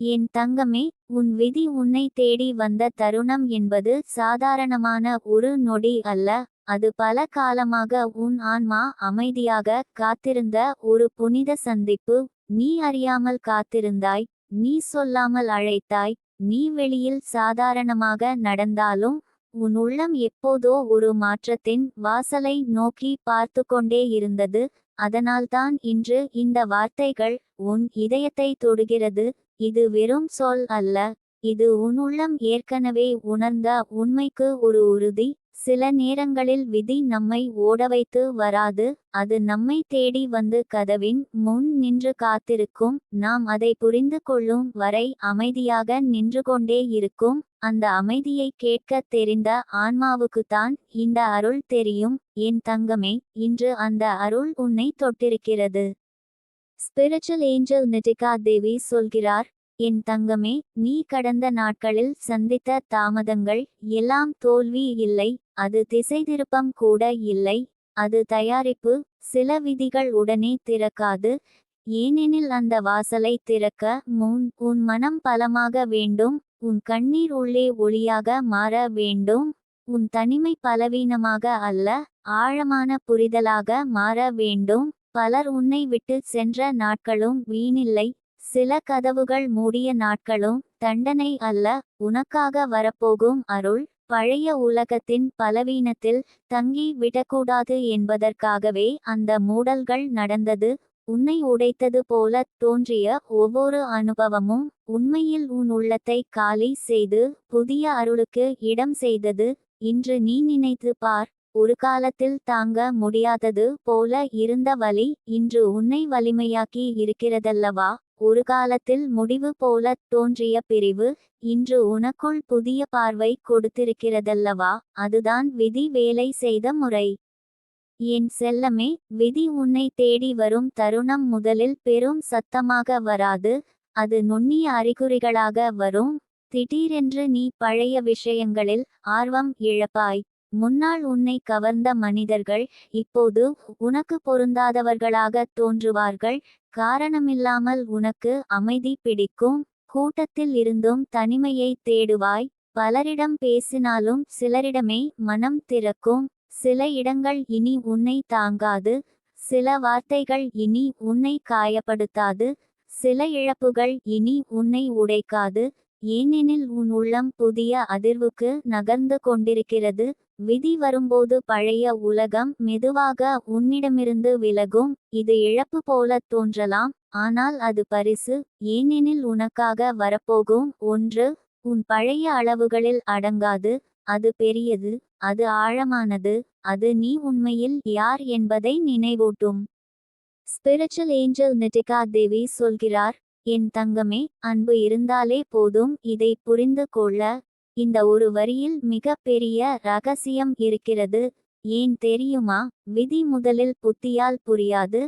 என் தங்கமே, உன் விதி உன்னை தேடி வந்த தருணம் என்பது சாதாரணமான ஒரு நொடி அல்ல. அது பல காலமாக உன் ஆன்மா அமைதியாக காத்திருந்த ஒரு புனித சந்திப்பு. நீ அறியாமல் காத்திருந்தாய், நீ சொல்லாமல் அழைத்தாய். நீ வெளியில் சாதாரணமாக நடந்தாலும் உன் உள்ளம் எப்போதோ ஒரு மாற்றத்தின் வாசலை நோக்கி பார்த்து கொண்டே இருந்தது. அதனால்தான் இன்று இந்த வார்த்தைகள் உன் இதயத்தை தொடுகிறது. இது வெறும் சொல் அல்ல, இது உன் உள்ளம் ஏற்கனவே உணர்ந்த உண்மைக்கு ஒரு உறுதி. சில நேரங்களில் விதி நம்மை ஓடவைத்து வராது, அது நம்மை தேடி வந்து கதவின் முன் நின்று காத்திருக்கும். நாம் அதை புரிந்து கொள்ளும் வரை அமைதியாக நின்று கொண்டே இருக்கும். அந்த அமைதியை கேட்க தெரிந்த ஆன்மாவுக்குத்தான் இந்த அருள் தெரியும். என் தங்கமே, இன்று அந்த அருள் உன்னை தொட்டிருக்கிறது. ஸ்பிரிச்சுவல் ஏஞ்சல் நிட்டிகா தேவி சொல்கிறார், என் தங்கமே, நீ கடந்த நாட்களில் சந்தித்த தாமதங்கள் எல்லாம் தோல்வி இல்லை, அது திசைதிருப்பம் கூட இல்லை, அது தயாரிப்பு. சில விதிகள் உடனே திறக்காது, ஏனெனில் அந்த வாசலை திறக்க முன் உன் மனம் பலமாக வேண்டும், உன் கண்ணீர் உள்ளே ஒளியாக மாற வேண்டும், உன் தனிமை பலவீனமாக அல்ல, ஆழமான புரிதலாக மாற வேண்டும். பலர் உன்னை விட்டு சென்ற நாட்களும் வீணில்லை, சில கதவுகள் மூடிய நாட்களும் தண்டனை அல்ல, உனக்காக வரப்போகும் அருள். பழைய உலகத்தின் பலவீனத்தில் தங்கி விடக்கூடாது என்பதற்காகவே அந்த மூடல்கள் நடந்தது. உன்னை உடைத்தது போல தோன்றிய ஒவ்வொரு அனுபவமும் உண்மையில் உன் உள்ளத்தை காலி செய்து புதிய அருளுக்கு இடம் செய்தது. இன்று நீ நினைத்து பார், ஒரு காலத்தில் தாங்க முடியாதது போல இருந்த வலி இன்று உன்னை வலிமையாக்கி இருக்கிறதல்லவா? ஒரு காலத்தில் முடிவு போல தோன்றிய பிரிவு இன்று உனக்குள் புதிய பார்வை கொடுத்திருக்கிறதல்லவா? அதுதான் விதி வேலை செய்த முறை. என் செல்லமே, விதி உன்னை தேடி வரும் தருணம் முதலில் பெரும் சத்தமாக வராது, அது நுண்ணிய அறிகுறிகளாக வரும். திடீரென்று நீ பழைய விஷயங்களில் ஆர்வம் இழப்பாய். முன்னால் உன்னை கவர்ந்த மனிதர்கள் இப்போது உனக்கு பொருந்தாதவர்களாக தோன்றுவார்கள். காரணமில்லாமல் உனக்கு அமைதி பிடிக்கும். கூட்டத்தில் இருந்தும் தனிமையை தேடுவாய். பலரிடம் பேசினாலும் சிலரிடமே மனம் திறக்கும். சில இடங்கள் இனி உன்னை தாங்காது, சில வார்த்தைகள் இனி உன்னை காயப்படுத்தாது, சில இழப்புகள் இனி உன்னை உடைக்காது, ஏனெனில் உன் உள்ளம் புதிய அதிர்வுக்கு நகர்ந்து கொண்டிருக்கிறது. விதி வரும்போது பழைய உலகம் மெதுவாக உன்னிடமிருந்து விலகும். இது இழப்பு போல தோன்றலாம், ஆனால் அது பரிசு. ஏனெனில் உனக்காக வரப்போகும் ஒன்று உன் பழைய அளவுகளில் அடங்காது. அது பெரியது, அது ஆழமானது, அது நீ உண்மையில் யார் என்பதை நினைவூட்டும். ஸ்பிரிச்சுவல் ஏஞ்சல் நிட்டிகா தேவி சொல்கிறார், என் தங்கமே, அன்பு இருந்தாலே போதும் இதை புரிந்து கொள்ள. இந்த ஒரு வரியில் மிக பெரிய ரகசியம் இருக்கிறது. ஏன் தெரியுமா? விதி முதலில் புத்தியால் புரியாது,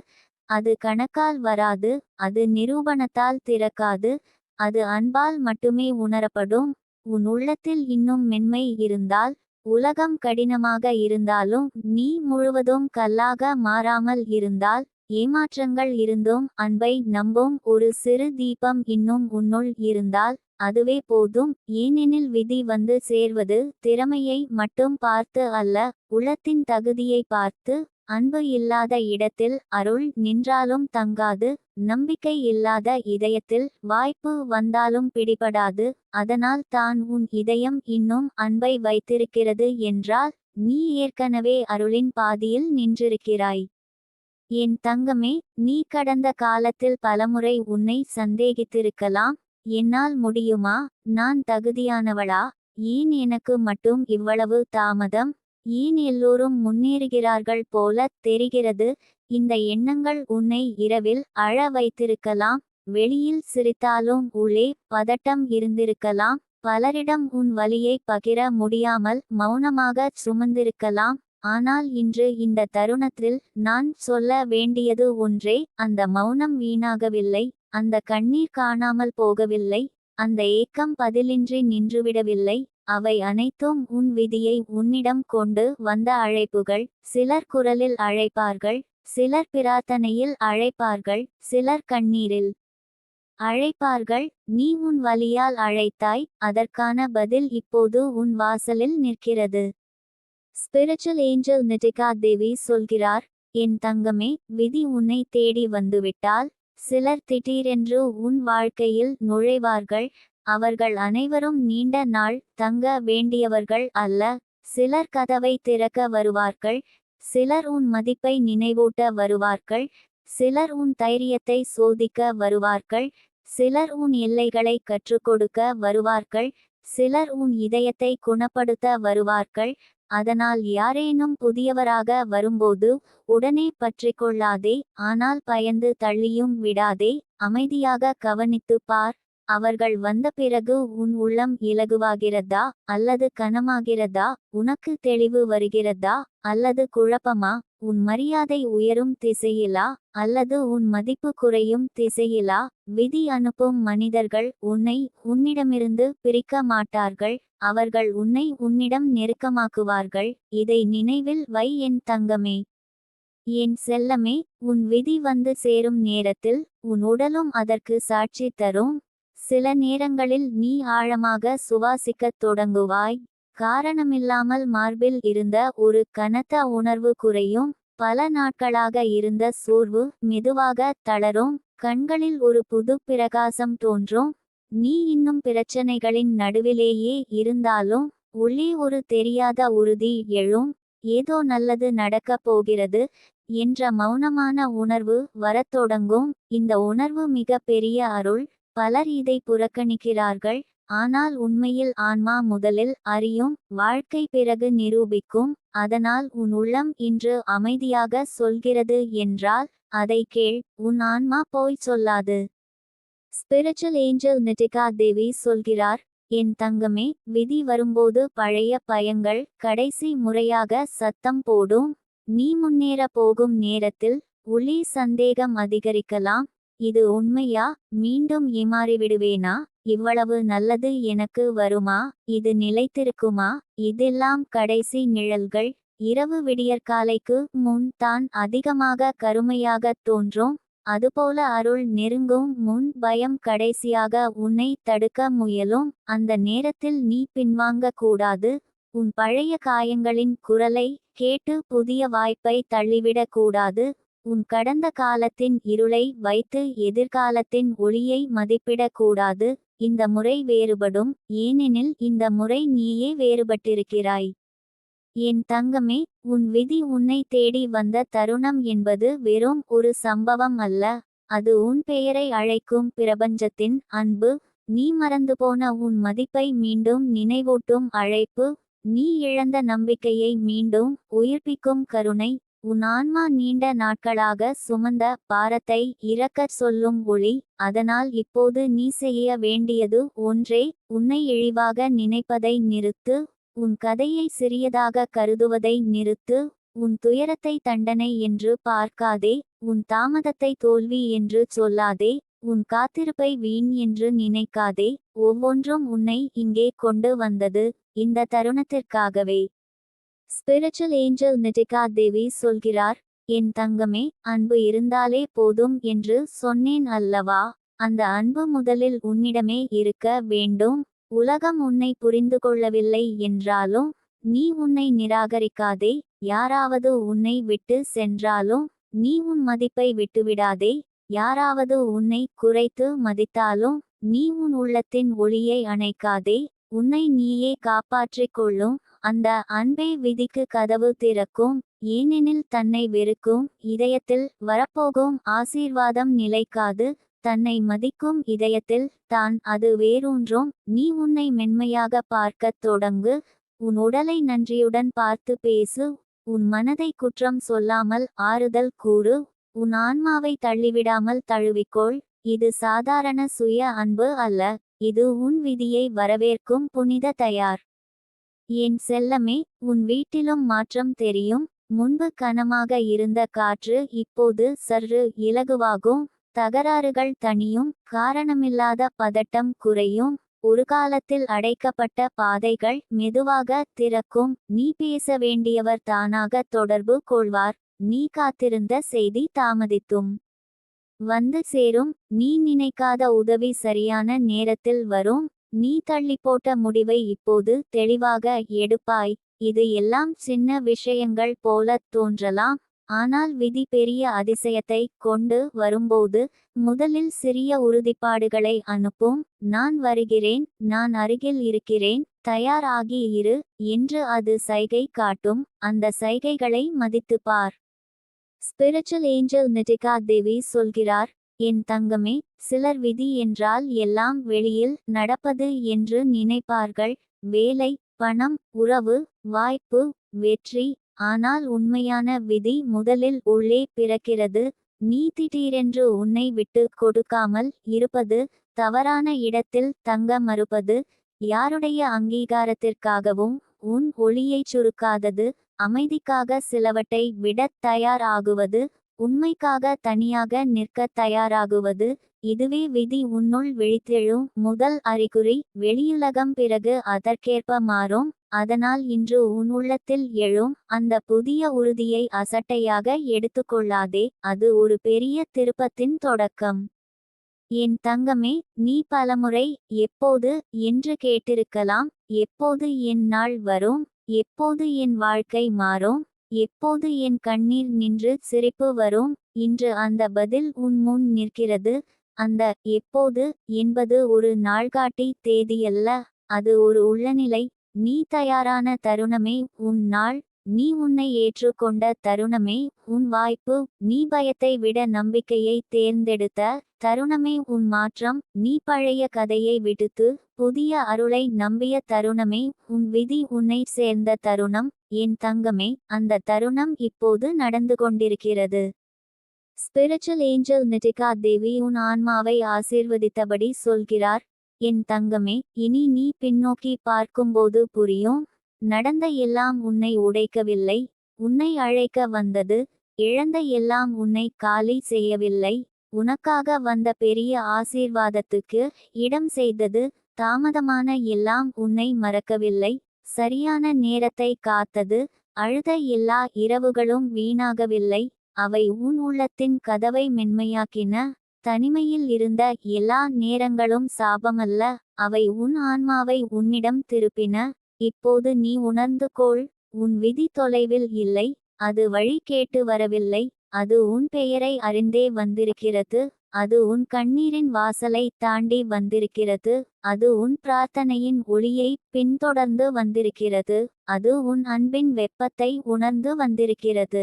அது கணக்கால் வராது, அது நிரூபணத்தால் திறக்காது, அது அன்பால் மட்டுமே உணரப்படும். உன் உள்ளத்தில் இன்னும் மென்மை இருந்தால், உலகம் கடினமாக இருந்தாலும் நீ முழுவதும் கல்லாக மாறாமல் இருந்தால், ஏமாற்றங்கள் இருந்தும் அன்பை நம்பும் ஒரு சிறு தீபம் இன்னும் உன்னுள் இருந்தால், அதுவே போதும். ஏனெனில் விதி வந்து சேர்வது திறமையை மட்டும் பார்த்து அல்ல, உள்ளத்தின் தகுதியை பார்த்து. அன்பு இல்லாத இடத்தில் அருள் நின்றாலும் தங்காது, நம்பிக்கை இல்லாத இதயத்தில் வாய்ப்பு வந்தாலும் பிடிபடாது. அதனால் தான் உன் இதயம் இன்னும் அன்பை வைத்திருக்கிறது என்றால், நீ ஏற்கனவே அருளின் பாதியில் நின்றிருக்கிறாய். என் தங்கமே, நீ கடந்த காலத்தில் பலமுறை உன்னை சந்தேகித்திருக்கலாம். என்னால் முடியுமா? நான் தகுதியானவளா? ஏன் எனக்கு மட்டும் இவ்வளவு தாமதம்? ஏன் எல்லோரும் முன்னேறுகிறார்கள் போல தெரிகிறது? இந்த எண்ணங்கள் உன்னை இரவில் அழ வைத்திருக்கலாம். வெளியில் சிரித்தாலும் உள்ளே பதட்டம் இருந்திருக்கலாம். பலரிடம் உன் வலியை பகிர முடியாமல் மௌனமாக சுமந்திருக்கலாம். ஆனால் இன்று இந்த தருணத்தில் நான் சொல்ல வேண்டியது ஒன்றே, அந்த மௌனம் வீணாகவில்லை, அந்த கண்ணீர் காணாமல் போகவில்லை, அந்த ஏக்கம் பதிலின்றி நின்றுவிடவில்லை. அவை அனைத்தும் உன் விதியை உன்னிடம் கொண்டு வந்த அழைப்புகள். சிலர் குரலில் அழைப்பார்கள், சிலர் பிரார்த்தனையில் அழைப்பார்கள், சிலர் கண்ணீரில். அழைப்பார்கள். நீ உன் வலியால் அழைத்தாய், அதற்கான பதில் இப்போது உன் வாசலில் நிற்கிறது. ஸ்பிரிச்சுவல் ஏஞ்சல் நிட்டிகா தேவி சொல்கிறார், என் தங்கமே, விதி உன்னை தேடி வந்துவிட்டால். சிலர் திடீரென்று உன் வாழ்க்கையில் நுழைவார்கள். அவர்கள் அனைவரும் நீண்ட நாள் தங்க வேண்டியவர்கள் அல்ல. சிலர் கதவை திறக்க வருவார்கள். சிலர் உன் மதிப்பை நினைவூட்ட வருவார்கள். சிலர் உன் தைரியத்தை சோதிக்க வருவார்கள். சிலர் உன் எல்லைகளை கற்றுக்கொடுக்க வருவார்கள். சிலர் உன் இதயத்தை குணப்படுத்த வருவார்கள். அதனால் யாரேனும் புதியவராக வரும்போது உடனே பற்றிக்கொள்ளாதே. ஆனால் பயந்து தள்ளியும் விடாதே. அமைதியாக கவனித்துப் பார். அவர்கள் வந்த பிறகு உன் உள்ளம் இலகுவாகிறதா அல்லது கனமாகிறதா? உனக்கு தெளிவு வருகிறதா அல்லது குழப்பமா? உன் மரியாதை உயரும் திசையிலா அல்லது உன் மதிப்பு குறையும் திசையிலா? விதி அனுப்பும் மனிதர்கள் உன்னை உன்னிடமிருந்து பிரிக்க மாட்டார்கள். அவர்கள் உன்னை உன்னிடம் நெருக்கமாக்குவார்கள். இதை நினைவில் வை என் தங்கமே. என் செல்லமே, உன் விதி வந்து சேரும் நேரத்தில் உன் உடலும் அதற்கு சாட்சி தரும். சில நேரங்களில் நீ ஆழமாக சுவாசிக்கத் தொடங்குவாய். காரணமில்லாமல் மார்பில் இருந்த ஒரு கனத்த உணர்வு குறையும். பல நாட்களாக இருந்த சோர்வு மெதுவாக தளரும். கண்களில் ஒரு புது பிரகாசம் தோன்றும். நீ இன்னும் பிரச்சனைகளின் நடுவிலேயே இருந்தாலும் உள்ளே ஒரு தெரியாத உறுதி எழும். ஏதோ நல்லது நடக்கப் போகிறது என்ற மௌனமான உணர்வு வரத் தொடங்கும். இந்த உணர்வு மிக பெரிய அருள். பலர் இதை புறக்கணிக்கிறார்கள். ஆனால் உண்மையில் ஆன்மா முதலில் அறியும், வாழ்க்கை பிறகு நிரூபிக்கும். அதனால் உன் உள்ளம் இன்று அமைதியாக சொல்கிறது என்றால் அதை கேள். உன் ஆன்மா போய் சொல்லாது. ஸ்பிரிச்சுவல் ஏஞ்சல் நிட்டிகா தேவி சொல்கிறார், என் தங்கமே, விதி வரும்போது பழைய பயங்கள் கடைசி முறையாக சத்தம் போடும். நீ முன்னேற போகும் நேரத்தில் உள்ளே சந்தேகம் அதிகரிக்கலாம். இது உண்மையா? மீண்டும் ஏமாறிவிடுவேனா? இவ்வளவு நல்லது எனக்கு வருமா? இது நிலைத்திருக்குமா? இதெல்லாம் கடைசி நிழல்கள். இரவு விடியற்காலைக்கு முன் தான் அதிகமாக கருமையாகத் தோன்றும். அதுபோல அருள் நெருங்கும் முன் பயம் கடைசியாக உன்னை தடுக்க முயலும். அந்த நேரத்தில் நீ பின்வாங்க கூடாது. உன் பழைய காயங்களின் குரலை கேட்டு புதிய வாய்ப்பை தள்ளிவிடக் கூடாது. உன் கடந்த காலத்தின் இருளை வைத்து எதிர்காலத்தின் ஒளியை மதிப்பிடக் கூடாது. இந்த முறை வேறுபடும், ஏனெனில் இந்த முறை நீயே வேறுபட்டிருக்கிறாய். என் தங்கமே, உன் விதி உன்னை தேடி வந்த தருணம் என்பது வெறும் ஒரு சம்பவம் அல்ல. அது உன் பெயரை அழைக்கும் பிரபஞ்சத்தின் அன்பு. நீ மறந்துபோன உன் மதிப்பை மீண்டும் நினைவூட்டும் அழைப்பு. நீ இழந்த நம்பிக்கையை மீண்டும் உயிர்ப்பிக்கும் கருணை. உன் ஆன்மா நீண்ட நாட்களாக சுமந்த பாரத்தை இறக்கச் சொல்லும் ஒளி. அதனால் இப்போது நீ செய்ய வேண்டியது ஒன்றே, உன்னை இழிவாக நினைப்பதை நிறுத்து. உன் கதையை சிறியதாக கருதுவதை நிறுத்து. உன் துயரத்தை தண்டனை என்று பார்க்காதே. உன் தாமதத்தை தோல்வி என்று சொல்லாதே. உன் காத்திருப்பை வீண் என்று நினைக்காதே. ஒவ்வொன்றும் உன்னை இங்கே கொண்டு வந்தது இந்த தருணத்திற்காகவே. ஸ்பிரிச்சுவல் ஏஞ்சல் நிட்டிகா தேவி சொல்கிறார், என் தங்கமே, அன்பு இருந்தாலே போதும் என்று சொன்னேன் அல்லவா? அந்த அன்பு முதலில் உன்னிடமே இருக்க வேண்டும். உலகம் உன்னை புரிந்து கொள்ளவில்லை என்றாலும் நீ உன்னை நிராகரிக்காதே. யாராவது உன்னை விட்டு சென்றாலும் நீ உன் மதிப்பை விட்டுவிடாதே. யாராவது உன்னை குறைத்து மதித்தாலும் நீ உன் உள்ளத்தின் ஒளியை அணைக்காதே. உன்னை நீயே காப்பாற்றிக் கொள்ளும் அந்த அன்பே விதிக்கு கதவு திறக்கும். ஏனெனில் தன்னை வெறுக்கும் இதயத்தில் வரப்போகும் ஆசீர்வாதம் நிலைக்காது. தன்னை மதிக்கும் இதயத்தில் தான் அது வேரூன்றும். நீ உன்னை மென்மையாக பார்க்கத் தொடங்கு. உன் உடலை நன்றியுடன் பார்த்து பேசு. உன் மனதை குற்றம் சொல்லாமல் ஆறுதல் கூறு. உன் ஆன்மாவை தள்ளிவிடாமல் தழுவிக்கொள். இது சாதாரண சுய அன்பு அல்ல. இது உன் விதியை வரவேற்கும் புனித தயார். என் செல்லமே, உன் வீட்டிலும் மாற்றம் தெரியும். முன்பு கனமாக இருந்த காற்று இப்போது சற்று இலகுவாகும். தகராறுகள் தணியும். காரணமில்லாத பதட்டம் குறையும். ஒரு காலத்தில் அடைக்கப்பட்ட பாதைகள் மெதுவாக திறக்கும். நீ பேச வேண்டியவர் தானாக தொடர்பு கொள்வார். நீ காத்திருந்த செய்தி தாமதித்தும் வந்து சேரும். நீ நினைக்காத உதவி சரியான நேரத்தில் வரும். நீ தள்ளிப்போட்ட முடிவை இப்போது தெளிவாக எடுப்பாய். இது எல்லாம் சின்ன விஷயங்கள் போலத் தோன்றலாம். ஆனால் விதி பெரிய அதிசயத்தை கொண்டு வரும்போது முதலில் சிறிய உறுதிப்பாடுகளை அனுப்பும். நான் வருகிறேன், நான் அருகில் இருக்கிறேன், தயாராகி இரு என்று அது சைகை காட்டும். அந்த சைகைகளை மதித்துப் பார். ஸ்பிரிச்சுவல் ஏஞ்சல் நிட்டிகா தேவி சொல்கிறார், என் தங்கமே, சிலர் விதி என்றால் எல்லாம் வெளியில் நடப்பது என்று நினைப்பார்கள். வேலை, பணம், உறவு, வாய்ப்பு, வெற்றி. ஆனால் உண்மையான விதி முதலில் உள்ளே பிறக்கிறது. நீ திடீரென்று உன்னை விட்டு கொடுக்காமல் இருப்பது, தவறான இடத்தில் தங்க மறுப்பது, யாருடைய அங்கீகாரத்திற்காகவும் உன் ஒளியைச் சுருக்காதது, அமைதிக்காக சிலவற்றை விடத் தயார் ஆகுவது, உண்மைக்காக தனியாக நிற்கத் தயாராகுவது. இதுவே விதி உன்னுள் விழித்தெழும் முதல் அறிகுறி. வெளியுலகம் பிறகு அதற்கேற்ப மாறும். அதனால் இன்று உன் உள்ளத்தில் எழும் அந்த புதிய உறுதியை அசட்டையாக எடுத்துக்கொள்ளாதே. அது ஒரு பெரிய திருப்பத்தின் தொடக்கம். என் தங்கமே, நீ பலமுறை எப்போது என்று கேட்டிருக்கலாம். எப்போது என் நாள் வரும், எப்போது என் வாழ்க்கை மாறும், எப்போது என் கண்ணீர் நின்று சிரிப்பு வரும். இன்று அந்த பதில் உன் முன் நிற்கிறது. அந்த எப்போது என்பது ஒரு நாள்காட்டி தேதியல்ல, அது ஒரு உள்ளநிலை. நீ தயாரான தருணமே உன் நாள். நீ உன்னை ஏற்றுக்கொண்ட தருணமே உன் வாய்ப்பு. நீ பயத்தை விட நம்பிக்கையை தேர்ந்தெடுத்த தருணமே உன் மாற்றம். நீ பழைய கதையை விடுத்து புதிய அருளை நம்பிய தருணமே உன் விதி. உன்னை சேர்ந்த தருணம் என் தங்கமே, அந்த தருணம் இப்போது நடந்து கொண்டிருக்கிறது. ஸ்பிரிச்சுவல் ஏஞ்சல் நிட்டிகா தேவி உன் ஆன்மாவை ஆசீர்வதித்தபடி சொல்கிறார், என் தங்கமே, இனி நீ பின்னோக்கி பார்க்கும்போது புரியும். நடந்த எல்லாம் உன்னை உடைக்கவில்லை, உன்னை அழைக்க வந்தது. இழந்த எல்லாம் உன்னை காலி செய்யவில்லை, உனக்காக வந்த பெரிய ஆசீர்வாதத்துக்கு இடம் செய்தது. தாமதமான எல்லாம் உன்னை மறக்கவில்லை, சரியான நேரத்தை காத்தது. அழுத எல்லா இரவுகளும் வீணாகவில்லை, அவை உன் உள்ளத்தின் கதவை மென்மையாக்கின. தனிமையில் இருந்த எல்லா நேரங்களும் சாபமல்ல, அவை உன் ஆன்மாவை உன்னிடம் திருப்பின. இப்போது நீ உணர்ந்து கொள், உன் விதி தொலைவில் இல்லை, அது வழி கேட்டு வரவில்லை. அது உன் பெயரை அறிந்தே வந்திருக்கிறது. அது உன் கண்ணீரின் வாசலை தாண்டி வந்திருக்கிறது. அது உன் பிரார்த்தனையின் ஒளியை பின்தொடர்ந்து வந்திருக்கிறது. அது உன் அன்பின் வெப்பத்தை உணர்ந்து வந்திருக்கிறது.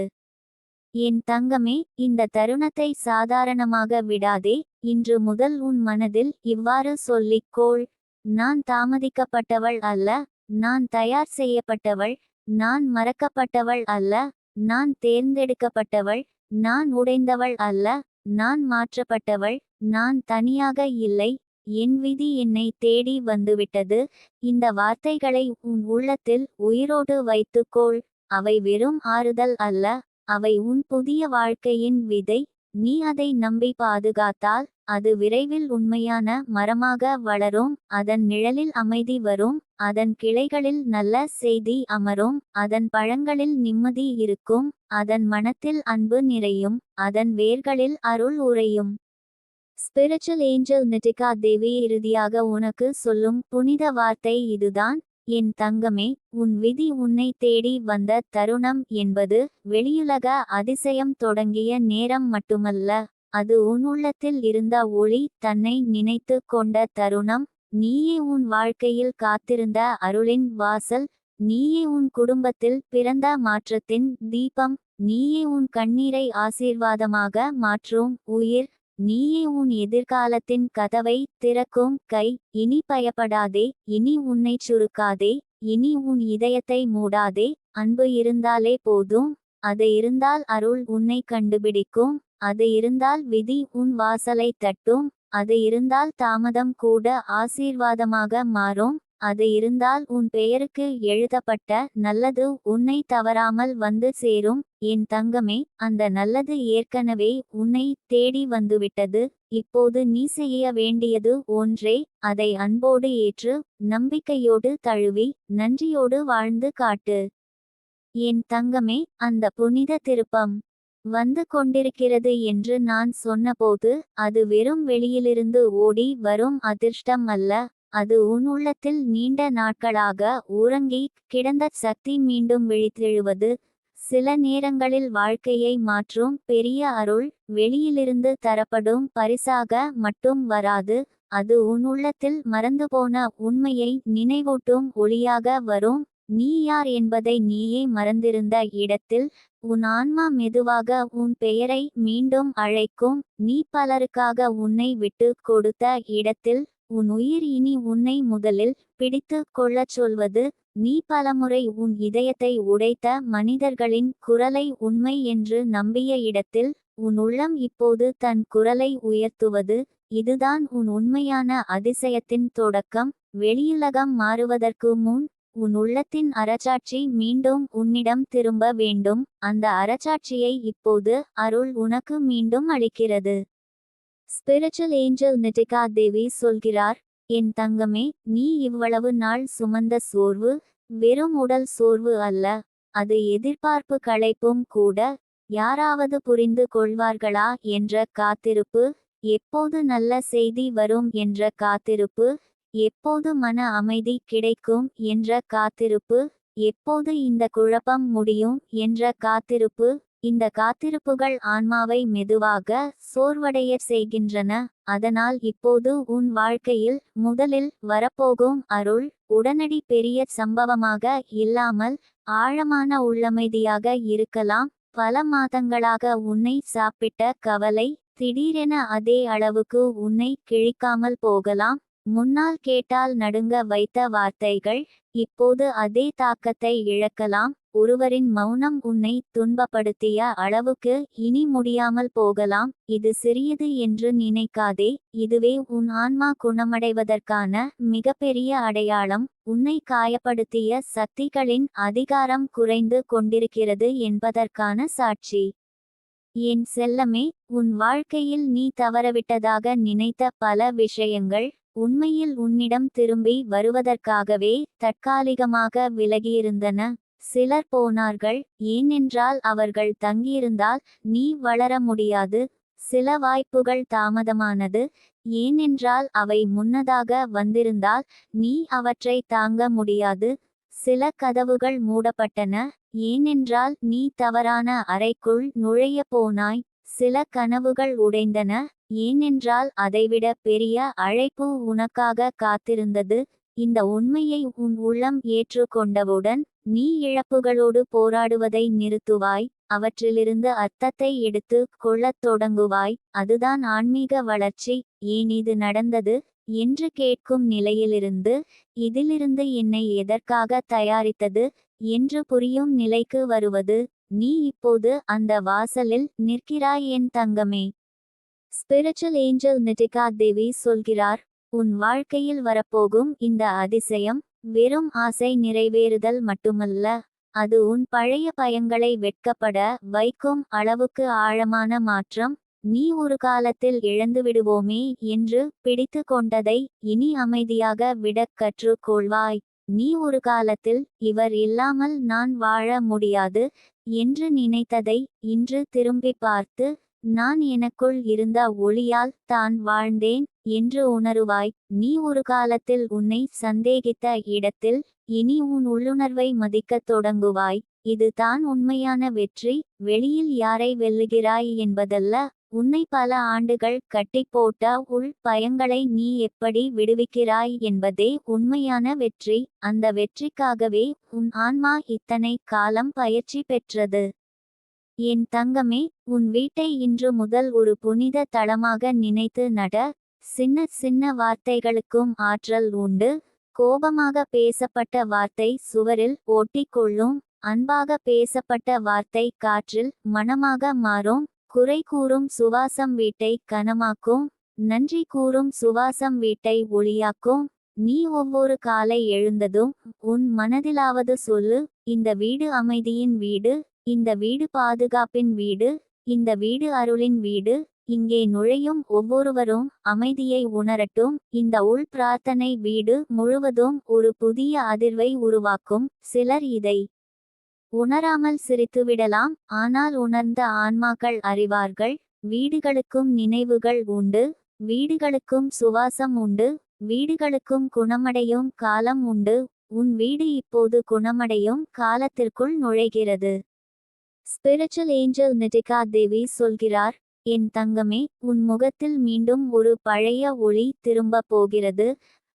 என் தங்கமே, இந்த தருணத்தை சாதாரணமாக விடாதே. இன்று முதல் உன் மனதில் இவ்வாறு சொல்லிக்கோள், நான் தாமதிக்கப்பட்டவள் அல்ல, நான் தயார் செய்யப்பட்டவள். நான் மறக்கப்பட்டவள் அல்ல, நான் தேர்ந்தெடுக்கப்பட்டவள். நான் உடைந்தவள் அல்ல, நான் மாற்றப்பட்டவள். நான் தனியாக இல்லை, என் விதி என்னை தேடி வந்துவிட்டது. இந்த வார்த்தைகளை உன் உள்ளத்தில் உயிரோடு வைத்துக்கொள். அவை வெறும் ஆறுதல் அல்ல, அவை உன் புதிய வாழ்க்கையின் விதை. நீ அதை நம்பி பாதுகாத்தால் அது விரைவில் உண்மையான மரமாக வளரும். அதன் நிழலில் அமைதி வரும், அதன் கிளைகளில் நல்ல செய்தி அமரும், அதன் பழங்களில் நிம்மதி இருக்கும், அதன் மனத்தில் அன்பு நிறையும், அதன் வேர்களில் அருள் உறையும். ஸ்பிரிச்சுவல் ஏஞ்சல் நிட்டிகா தேவி இறுதியாக உனக்கு சொல்லும் புனித வார்த்தை இதுதான், என் தங்கமே, உன் விதி உன்னை தேடி வந்த தருணம் என்பது வெளியுலக அதிசயம் தொடங்கிய நேரம் மட்டுமல்ல, அது உன் உள்ளத்தில் இருந்த ஒளி தன்னை நினைத்து கொண்ட தருணம். நீயே உன் வாழ்க்கையில் காத்திருந்த அருளின் வாசல். நீயே உன் குடும்பத்தில் பிறந்த மாற்றத்தின் தீபம். நீயே உன் கண்ணீரை ஆசீர்வாதமாக மாற்றும் உயிர். நீயே உன் எதிர்காலத்தின் கதவை திறக்கும் கை. இனி பயப்படாதே, இனி உன்னை சுருக்காதே, இனி உன் இதயத்தை மூடாதே. அன்பு இருந்தாலே போதும். அது இருந்தால் அருள் உன்னை கண்டுபிடிக்கும். அது இருந்தால் விதி உன் வாசலை தட்டும். அது இருந்தால் தாமதம் கூட ஆசீர்வாதமாக மாறும். அது இருந்தால் உன் பெயருக்கு எழுதப்பட்ட நல்லது உன்னை தவறாமல் வந்து சேரும். என் தங்கமே, அந்த நல்லது ஏற்கனவே உன்னை தேடி வந்துவிட்டது. இப்போது நீ செய்ய வேண்டியது ஒன்றே, அதை அன்போடு ஏற்று, நம்பிக்கையோடு தழுவி, நன்றியோடு வாழ்ந்து காட்டு. என் தங்கமே, அந்த புனித திருப்பம் வந்து கொண்டிருக்கிறது என்று நான் சொன்னபோது அது வெறும் வெளியிலிருந்து ஓடி வரும் அதிர்ஷ்டம் அல்ல. அது உன் உள்ளத்தில் நீண்ட நாட்களாக உறங்கி கிடந்த சக்தி மீண்டும் விழித்தெழுவது. சில நேரங்களில் வாழ்க்கையை மாற்றும் பெரிய அருள் வெளியிலிருந்து தரப்படும் பரிசாக மட்டும் வராது. அது உன் உள்ளத்தில் மறந்துபோன உண்மையை நினைவூட்டும் ஒளியாக வரும். நீ யார் என்பதை நீயே மறந்திருந்த இடத்தில் உன் ஆன்மா மெதுவாக உன் பெயரை மீண்டும் அழைக்கும். நீ பலருக்காக உன்னை விட்டு கொடுத்த இடத்தில் உன் உயிர் இனி உன்னை முதலில் பிடித்து கொள்ளச் சொல்வது. நீ பலமுறை உன் இதயத்தை உடைத்த மனிதர்களின் குரலை உண்மை என்று நம்பிய இடத்தில் உன் உள்ளம் இப்போது தன் குரலை உயர்த்துவது. இதுதான் உன் உண்மையான அதிசயத்தின் தொடக்கம். வெளியுலகம் மாறுவதற்கு முன் உன் உள்ளத்தின் அரசாட்சி மீண்டும் உன்னிடம் திரும்ப வேண்டும். அந்த அரசாட்சியை இப்போது அருள் உனக்கு மீண்டும் அளிக்கிறது. ஸ்பிரிச்சுவல் ஏஞ்சல் நிட்டிகா தேவி சொல்கிறார், என் தங்கமே, நீ இவ்வளவு நாள் சுமந்த சோர்வு வெறும் உடல் சோர்வு அல்ல, அது எதிர்பார்ப்பு களைப்பும் கூட. யாராவது புரிந்து கொள்வார்களா என்ற காத்திருப்பு, எப்போது நல்ல செய்தி வரும் என்ற காத்திருப்பு, எப்போது மன அமைதி கிடைக்கும் என்ற காத்திருப்பு, எப்போது இந்த குழப்பம் முடியும் என்ற காத்திருப்பு. இந்த காத்திருப்புகள் ஆன்மாவை மெதுவாக சோர்வடைய செய்கின்றன. அதனால் இப்போது உன் வாழ்க்கையில் முதலில் வரப்போகும் அருள் உடனடி பெரிய சம்பவமாக இல்லாமல் ஆழமான உள்ளமைதியாக இருக்கலாம். பல மாதங்களாக உன்னை சாப்பிட்ட கவலை திடீரென அதே அளவுக்கு உன்னை கிழிக்காமல் போகலாம். முன்னால் கேட்டால் நடுங்க வைத்த வார்த்தைகள் இப்போது அதே தாக்கத்தை இழக்கலாம். ஒருவரின் மௌனம் உன்னை துன்பப்படுத்திய அளவுக்கு இனி முடியாமல் போகலாம். இது சிறியது என்று நினைக்காதே, இதுவே உன் ஆன்மா குணமடைவதற்கான மிகப்பெரிய அடையாளம். உன்னை காயப்படுத்திய சக்திகளின் அதிகாரம் குறைந்து கொண்டிருக்கிறது என்பதற்கான சாட்சி. என் செல்லமே, உன் வாழ்க்கையில் நீ தவறவிட்டதாக நினைத்த பல விஷயங்கள் உண்மையில் உன்னிடம் திரும்பி வருவதற்காகவே தற்காலிகமாக விலகியிருந்தன. சிலர் போனார்கள், ஏனென்றால் அவர்கள் தங்கியிருந்தால் நீ வளர முடியாது. சில வாய்ப்புகள் தாமதமானது, ஏனென்றால் அவை முன்னதாக வந்திருந்தால் நீ அவற்றை தாங்க முடியாது. சில கதவுகள் மூடப்பட்டன, ஏனென்றால் நீ தவறான அறைக்குள் நுழைய போனாய். சில கனவுகள் உடைந்தன, ஏனென்றால் அதைவிட பெரிய அழைப்பு உனக்காக காத்திருந்தது. இந்த உண்மையை உன் உள்ளம் ஏற்றுக்கொண்டவுடன் நீ இழப்புகளோடு போராடுவதை நிறுத்துவாய். அவற்றிலிருந்து அர்த்தத்தை எடுத்து கொள்ளத் தொடங்குவாய். அதுதான் ஆன்மீக வளர்ச்சி. ஏன் இது நடந்தது என்று கேட்கும் நிலையிலிருந்து இதிலிருந்து என்னை எதற்காக தயாரித்தது என்று புரியும் நிலைக்கு வருவது. நீ இப்போது அந்த வாசலில் நிற்கிறாய் என் தங்கமே. ஸ்பிரிச்சுவல் ஏஞ்சல் நிட்டிகா தேவி சொல்கிறார், உன் வாழ்க்கையில் வரப்போகும் இந்த அதிசயம் வெறும் ஆசை நிறைவேறுதல் மட்டுமல்ல, அது உன் பழைய பயங்களை வெட்கப்பட வைக்கும் அளவுக்கு ஆழமான மாற்றம். நீ ஒரு காலத்தில் இழந்துவிடுவோமே என்று பிடித்து கொண்டதை இனி அமைதியாக விடக் கற்றுக்கொள்வாய். நீ ஒரு காலத்தில் இவர் இல்லாமல் நான் வாழ முடியாது என்று நினைத்ததை இன்று திரும்பி பார்த்து, நான் எனக்குள் இருந்த ஒளியால் தான் வாழ்ந்தேன் என்று உணருவாய். நீ ஒரு காலத்தில் உன்னை சந்தேகித்த இடத்தில் இனி உன் உள்ளுணர்வை மதிக்கத் தொடங்குவாய். இது தான் உண்மையான வெற்றி. வெளியில் யாரை வெல்லுகிறாய் என்பதல்ல, உன்னை பல ஆண்டுகள் கட்டி போட்ட உள் பயங்களை நீ எப்படி விடுவிக்கிறாய் என்பதே உண்மையான வெற்றி. அந்த வெற்றிக்காகவே உன் ஆன்மா இத்தனை காலம் பயிற்சி பெற்றது. என் தங்கமே, உன் வீட்டை இன்று முதல் ஒரு புனித தளமாக நினைத்து நட. சின்ன சின்ன வார்த்தைகளுக்கும் ஆற்றல் உண்டு. கோபமாக பேசப்பட்ட வார்த்தை சுவரில் ஒட்டிக்கொள்ளும். அன்பாக பேசப்பட்ட வார்த்தை காற்றில் மணமாக மாறும். குறை கூறும் சுவாசம் வீட்டை கனமாக்கும். நன்றி கூறும் சுவாசம் வீட்டை ஒளியாக்கும். நீ ஒவ்வொரு காலை எழுந்ததும் உன் மனதிலாவது சொல்லு, இந்த வீடு அமைதியின் வீடு, இந்த வீடு பாதுகாப்பின் வீடு, இந்த வீடு அருளின் வீடு. இங்கே நுழையும் ஒவ்வொருவரும் அமைதியை உணரட்டும். இந்த உள் பிரார்த்தனை வீடு முழுவதும் ஒரு புதிய அதிர்வை உருவாக்கும். சிலர் இதை உணராமல் சிரித்துவிடலாம், ஆனால் உணர்ந்த ஆன்மாக்கள் அறிவார்கள். வீடுகளுக்கும் நினைவுகள் உண்டு, வீடுகளுக்கும் சுவாசம் உண்டு, வீடுகளுக்கும் குணமடையும் காலம் உண்டு. உன் வீடு இப்போது குணமடையும் காலத்திற்குள் நுழைகிறது. ஸ்பிரிச்சுவல் ஏஞ்சல் நிட்டிகா தேவி சொல்கிறார், என் தங்கமே, உன் முகத்தில் மீண்டும் ஒரு பழைய ஒளி திரும்பப் போகிறது.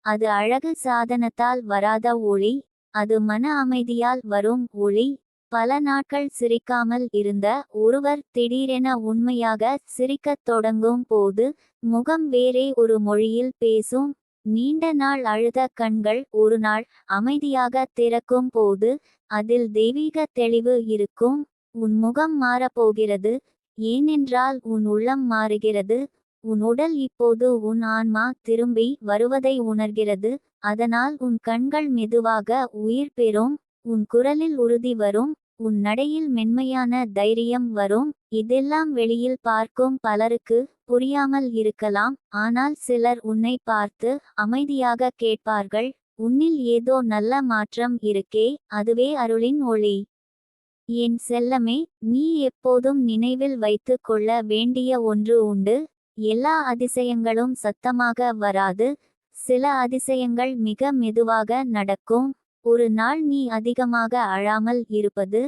அது அழகு சாதனத்தால் வராத ஒளி, அது மன அமைதியால் வரும் ஒளி. பல நாட்கள் சிரிக்காமல் இருந்த ஒருவர் திடீரென உண்மையாக சிரிக்கத் தொடங்கும் போது முகம் வேறே ஒரு மொழியில் பேசும். நீண்ட நாள் அழுத கண்கள் ஒரு நாள் அமைதியாக திறக்கும் போது அதில் தெய்வீக தெளிவு இருக்கும். உன் முகம் மாறப்போகிறது, ஏனென்றால் உன் உள்ளம் மாறுகிறது. உன் உடல் இப்போது உன் ஆன்மா திரும்பி வருவதை உணர்கிறது. அதனால் உன் கண்கள் மெதுவாக உயிர் பெறும், உன் குரலில் உறுதி வரும், உன் நடையில் மென்மையான தைரியம் வரும். இதெல்லாம் வெளியில் பார்க்கும் பலருக்கு புரியாமல் இருக்கலாம், ஆனால் சிலர் உன்னை பார்த்து அமைதியாக கேட்பார்கள், உன்னில் ஏதோ நல்ல மாற்றம் இருக்கே, அதுவே அருளின் ஒளி. என் செல்லமே, நீ எப்போதும் நினைவில் வைத்து கொள்ள வேண்டிய ஒன்று உண்டு. எல்லா அதிசயங்களும் சத்தமாக வராது, சில அதிசயங்கள் மிக மெதுவாக நடக்கும். ஒரு நாள் நீ அதிகமாக அழாமல் இருப்பது,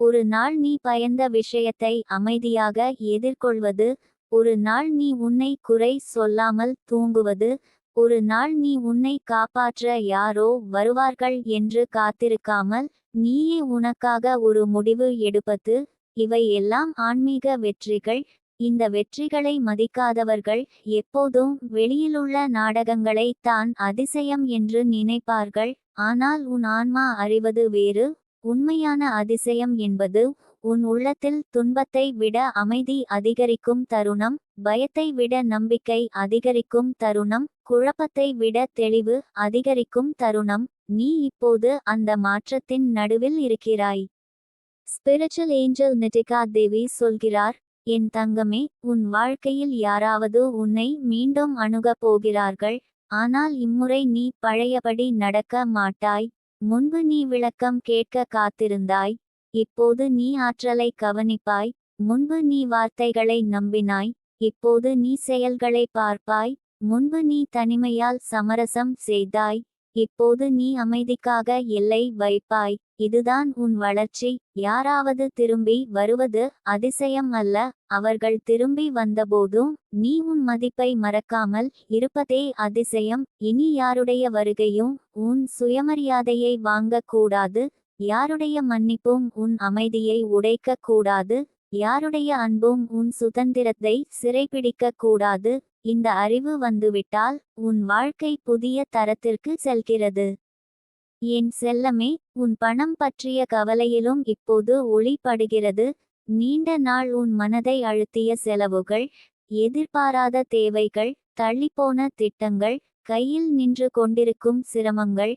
ஒரு நாள் நீ பயந்த விஷயத்தை அமைதியாக எதிர்கொள்வது, ஒரு நாள் நீ உன்னை குறை சொல்லாமல் தூங்குவது, ஒரு நாள் நீ உன்னை காப்பாற்ற யாரோ வருவார்கள் என்று காத்திருக்காமல் நீயே உனக்காக ஒரு முடிவு எடுப்பது. இவை எல்லாம் ஆன்மீக வெற்றிகள். இந்த வெற்றிகளை மதிக்காதவர்கள் எப்போதும் வெளியிலுள்ள நாடகங்களை தான் அதிசயம் என்று நினைப்பார்கள். ஆனால் உன் ஆன்மா அறிவது வேறு. உண்மையான அதிசயம் என்பது உன் உள்ளத்தில் துன்பத்தை விட அமைதி அதிகரிக்கும் தருணம், பயத்தை விட நம்பிக்கை அதிகரிக்கும் தருணம், குழப்பத்தை விட தெளிவு அதிகரிக்கும் தருணம். நீ இப்போது அந்த மாற்றத்தின் நடுவில் இருக்கிறாய். ஸ்பிரிச்சுவல் ஏஞ்சல் நிட்டிகா தேவி சொல்கிறார், என் தங்கமே, உன் வாழ்க்கையில் யாராவது உன்னை மீண்டும் அணுகப் போகிறார்கள். ஆனால் இம்முறை நீ பழையபடி நடக்க மாட்டாய். முன்பு நீ விளக்கம் கேட்க காத்திருந்தாய், இப்போது நீ ஆற்றலை கவனிப்பாய். முன்பு நீ வார்த்தைகளை நம்பினாய், இப்போது நீ செயல்களை பார்ப்பாய். முன்பு நீ தனிமையால் சமரசம் செய்தாய், இப்போது நீ அமைதிக்காக எல்லை வைப்பாய். இதுதான் உன் வளர்ச்சி. யாராவது திரும்பி வருவது அதிசயம் அல்ல, அவர்கள் திரும்பி வந்தபோதும் நீ உன் மதிப்பை மறக்காமல் இருப்பதே அதிசயம். இனி யாருடைய வருகையும் உன் சுயமரியாதையை வாங்கக் கூடாது, யாருடைய மன்னிப்பும் உன் அமைதியை உடைக்க கூடாது, யாருடைய அன்பும் உன் சுதந்திரத்தை சிறைபிடிக்க கூடாது. இந்த அறிவு வந்துவிட்டால் உன் வாழ்க்கை புதிய தரத்திற்கு செல்கிறது. என் செல்லமே, உன் பணம் பற்றிய கவலையிலும் இப்போது ஒளிபடுகிறது. நீண்ட நாள் உன் மனதை அழுத்திய செலவுகள், எதிர்பாராத தேவைகள், தள்ளிப்போன திட்டங்கள், கையில் நின்று கொண்டிருக்கும் சிரமங்கள்,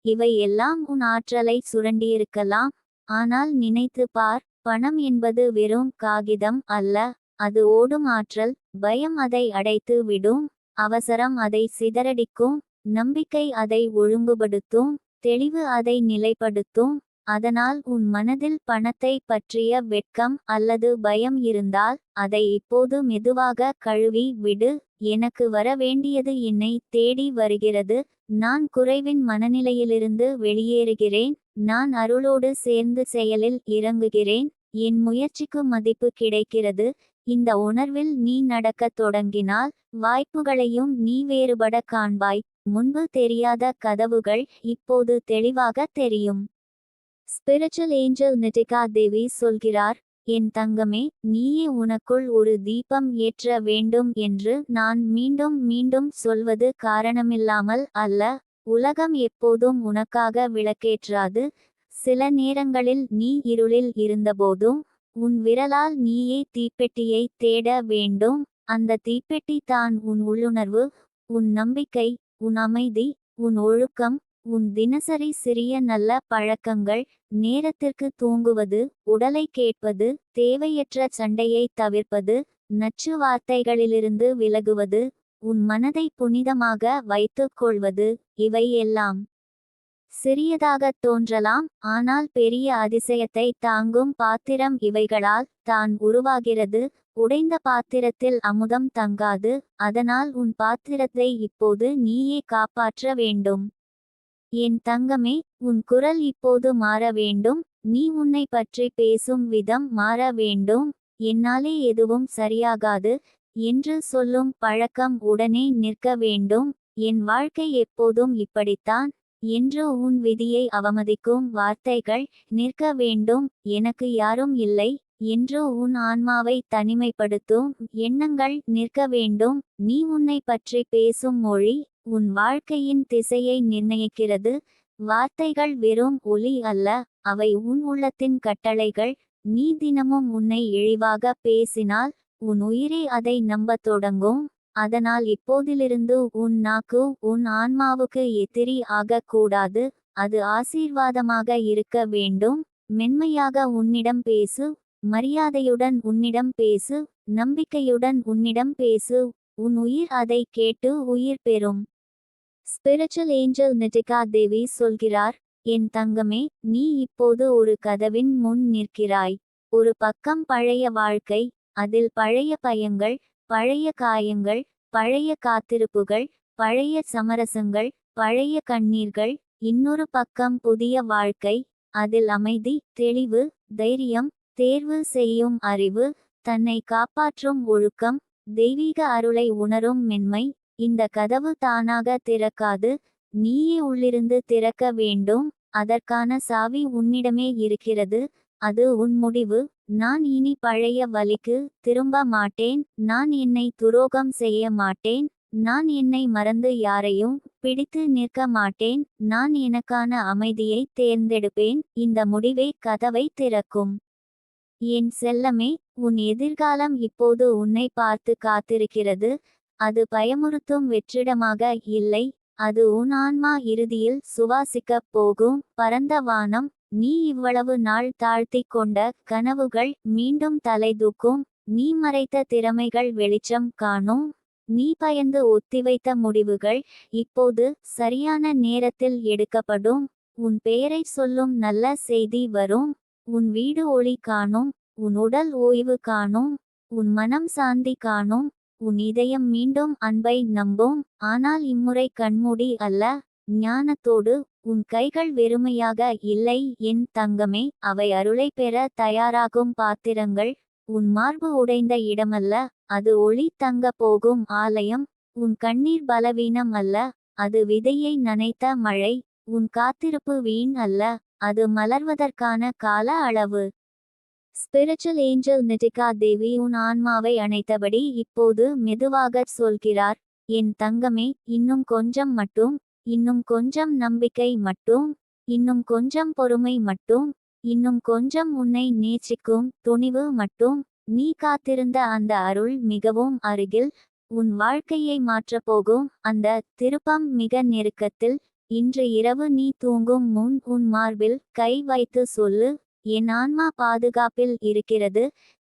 இவை எல்லாம் உன் ஆற்றலை சுரண்டியிருக்கலாம். ஆனால் நினைத்து பார், பணம் என்பது வெறும் காகிதம் அல்ல, அது ஓடும் ஆற்றல். பயம் அதை அடைத்து விடும், அவசரம் அதை சிதறடிக்கும், நம்பிக்கை அதை ஒழுங்குபடுத்தும், தெளிவு அதை நிலைப்படுத்தும். அதனால் உன் மனதில் பணத்தை பற்றிய வெட்கம் அல்லது பயம் இருந்தால் அதை இப்போது மெதுவாக கழுவி விடு. எனக்கு வர வேண்டியது என்னை தேடி வருகிறது. நான் குறைவின் மனநிலையிலிருந்து வெளியேறுகிறேன். நான் அருளோடு சேர்ந்து செயலில் இறங்குகிறேன். என் முயற்சிக்கு மதிப்பு கிடைக்கிறது. இந்த உணர்வில் நீ நடக்கத் தொடங்கினால் வாய்ப்புகளையும் நீ வேறுபட காண்பாய். முன்பு தெரியாத கதவுகள் இப்போது தெளிவாக தெரியும். ஸ்பிரிச்சுவல் ஏஞ்சல் நிட்டிகா தேவி சொல்கிறார், என் தங்கமே, நீயே உனக்குள் ஒரு தீபம் ஏற்ற வேண்டும் என்று நான் மீண்டும் மீண்டும் சொல்வது காரணமில்லாமல் அல்ல. உலகம் எப்போதும் உனக்காக விளக்கேற்றாது. சில நேரங்களில் நீ இருளில் இருந்தபோதும் உன் விரலால் நீயே தீப்பெட்டியை தேட வேண்டும். அந்த தீப்பெட்டி தான் உன் உள்ளுணர்வு, உன் நம்பிக்கை, உன் அமைதி, உன் ஒழுக்கம், உன் தினசரி சிறிய நல்ல பழக்கங்கள். நேரத்திற்கு தூங்குவது, உடலை கேட்பது, தேவையற்ற சண்டையை தவிர்ப்பது, நச்சு வார்த்தைகளிலிருந்து விலகுவது, உன் மனதை புனிதமாக வைத்துக் கொள்வது, இவை எல்லாம் சிறியதாகத் தோன்றலாம், ஆனால் பெரிய அதிசயத்தை தாங்கும் பாத்திரம் இவைகளால் தான் உருவாகிறது. உடைந்த பாத்திரத்தில் அமுதம் தங்காது, அதனால் உன் பாத்திரத்தை இப்போது நீயே காப்பாற்ற வேண்டும். என் தங்கமே, உன் குரல் இப்போது மாற வேண்டும். நீ உன்னை பற்றி பேசும் விதம் மாற வேண்டும். என்னாலே எதுவும் சரியாகாது என்று சொல்லும் பழக்கம் உடனே நிற்க வேண்டும். என் வாழ்க்கை எப்போதும் இப்படித்தான் என்று உன் விதியை அவமதிக்கும் வார்த்தைகள் நிற்க வேண்டும். எனக்கு யாரும் இல்லை என்று உன் ஆன்மாவை தனிமைப்படுத்தும் எண்ணங்கள் நிற்க வேண்டும். நீ உன்னை பற்றி பேசும் மொழி உன் வாழ்க்கையின் திசையை நிர்ணயிக்கிறது. வார்த்தைகள் வெறும் ஒலி அல்ல, அவை உன் உள்ளத்தின் கட்டளைகள். நீ தினமும் உன்னை இழிவாக பேசினால் உன் உயிரே அதை நம்பத் தொடங்கும். அதனால் இப்போதிலிருந்து உன் நாக்கு உன் ஆன்மாவுக்கு எதிரி ஆகக்கூடாது. அது ஆசீர்வாதமாக இருக்க வேண்டும். மென்மையாக உன்னிடம் பேசு, மரியாதையுடன் உன்னிடம் பேசு, நம்பிக்கையுடன் உன்னிடம் பேசு. உன் உயிர் அதை கேட்டு உயிர் பெறும். ஸ்பிரிச்சுவல் ஏஞ்சல் நிட்டிகா தேவி சொல்கிறார், என் தங்கமே, நீ இப்போது ஒரு கதவின் முன் நிற்கிறாய். ஒரு பக்கம் பழைய வாழ்க்கை, அதில் பழைய பயங்கள், பழைய காயங்கள், பழைய காத்திருப்புகள், பழைய சமரசங்கள், பழைய கண்ணீர்கள். இன்னொரு பக்கம் புதிய வாழ்க்கை, அதில் அமைதி, தெளிவு, தைரியம், தேர்வு செய்யும் அறிவு, தன்னை காப்பாற்றும் ஒழுக்கம், தெய்வீக அருளை உணரும் மென்மை. இந்த கதவு தானாக திறக்காது, நீயே உள்ளிருந்து திறக்க வேண்டும். அதற்கான சாவி உன்னிடமே இருக்கிறது. அது உன் முடிவு. நான் இனி பழைய வழிக்கு திரும்ப மாட்டேன். நான் என்னை துரோகம் செய்ய மாட்டேன். நான் என்னை மறந்து யாரையும் பிடித்து நிற்க மாட்டேன். நான் எனக்கான அமைதியை தேர்ந்தெடுப்பேன். இந்த முடிவே கதவை திறக்கும். என் செல்லமே, உன் எதிர்காலம் இப்போது உன்னை பார்த்து காத்திருக்கிறது. அது பயமுறுத்தும் வெற்றிடமாக இல்லை, அது உன் ஆன்மா இறுதியில் சுவாசிக்கப் போகும் பரந்த வானம். நீ இவ்வளவு நாள் தாழ்த்திக் கொண்ட கனவுகள் மீண்டும் தலைதூக்கும். நீ மறைத்த திறமைகள் வெளிச்சம் காணும். நீ பயந்து ஒத்திவைத்த முடிவுகள் இப்போது சரியான நேரத்தில் எடுக்கப்படும். உன் பெயரை சொல்லும் நல்ல செய்தி வரும். உன் வீடு ஒளி காணும். உன் உடல் ஓய்வு காணும். உன் மனம் சாந்தி காணும். உன் இதயம் மீண்டும் அன்பை நம்பும். ஆனால் இம்முறை கண்மூடி அல்ல, ஞானத்தோடு. உன் கைகள் வெறுமையாக இல்லை என் தங்கமே, அவை அருளை பெற தயாராகும் பாத்திரங்கள். உன் மார்பு உடைந்த இடமல்ல, அது ஒளி தங்க போகும் ஆலயம். உன் கண்ணீர் பலவீனம் அல்ல, அது விதையை நனைத்த மழை. உன் காத்திருப்பு வீண் அல்ல, அது மலர்வதற்கான கால அளவு. ஸ்பிரிச்சுவல் ஏஞ்சல் நிட்டிகா தேவி உன் ஆன்மாவை அணைத்தபடி இப்போது மெதுவாகச் சொல்கிறார், என் தங்கமே, இன்னும் கொஞ்சம் மட்டும். இன்னும் கொஞ்சம் நம்பிக்கை மட்டும். இன்னும் கொஞ்சம் பொறுமை மட்டும். இன்னும் கொஞ்சம் உன்னை நேசிக்கும் துணிவு மட்டும். நீ காத்திருந்த அந்த அருள் மிகவும் அருகில். உன் வாழ்க்கையை மாற்றப்போகும் அந்த திருப்பம் மிக நெருக்கத்தில். இன்று இரவு நீ தூங்கும் முன் உன் மார்பில் கை வைத்து சொல்லு, என் ஆன்மா பாதுகாப்பில் இருக்கிறது.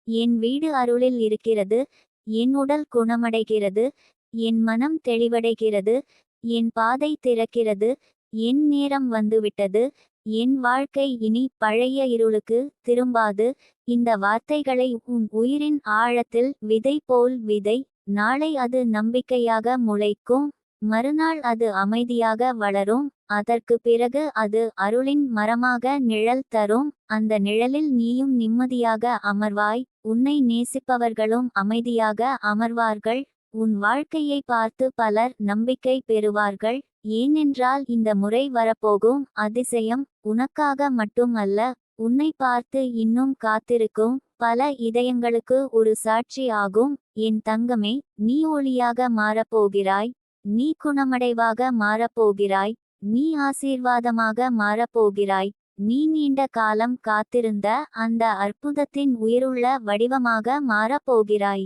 என் வீடு அருளில் இருக்கிறது. என் உடல் குணமடைகிறது. என் மனம் தெளிவடைகிறது. என் பாதை திறக்கிறது. என் நேரம் வந்துவிட்டது. என் வாழ்க்கை இனி பழைய இருளுக்கு திரும்பாது. இந்த வார்த்தைகளை உன் உயிரின் ஆழத்தில் விதை போல் விதை. நாளை அது நம்பிக்கையாக முளைக்கும். மறுநாள் அது அமைதியாக வளரும். அதற்கு பிறகு அது அருளின் மரமாக நிழல் தரும். அந்த நிழலில் நீயும் நிம்மதியாக அமர்வாய். உன்னை நேசிப்பவர்களும் அமைதியாக அமர்வார்கள். உன் வாழ்க்கையை பார்த்து பலர் நம்பிக்கை பெறுவார்கள். ஏனென்றால் இந்த முறை வரப்போகும் அதிசயம் உனக்காக மட்டும் அல்ல, உன்னை பார்த்து இன்னும் காத்திருக்கும் பல இதயங்களுக்கு ஒரு சாட்சி ஆகும். என் தங்கமே, நீ ஒளியாக மாறப்போகிறாய். நீ குணமடைவாக மாறப்போகிறாய். நீ ஆசீர்வாதமாக மாறப்போகிறாய். நீ நீண்ட காலம் காத்திருந்த அந்த அற்புதத்தின் உயிருள்ள வடிவமாக மாறப்போகிறாய்.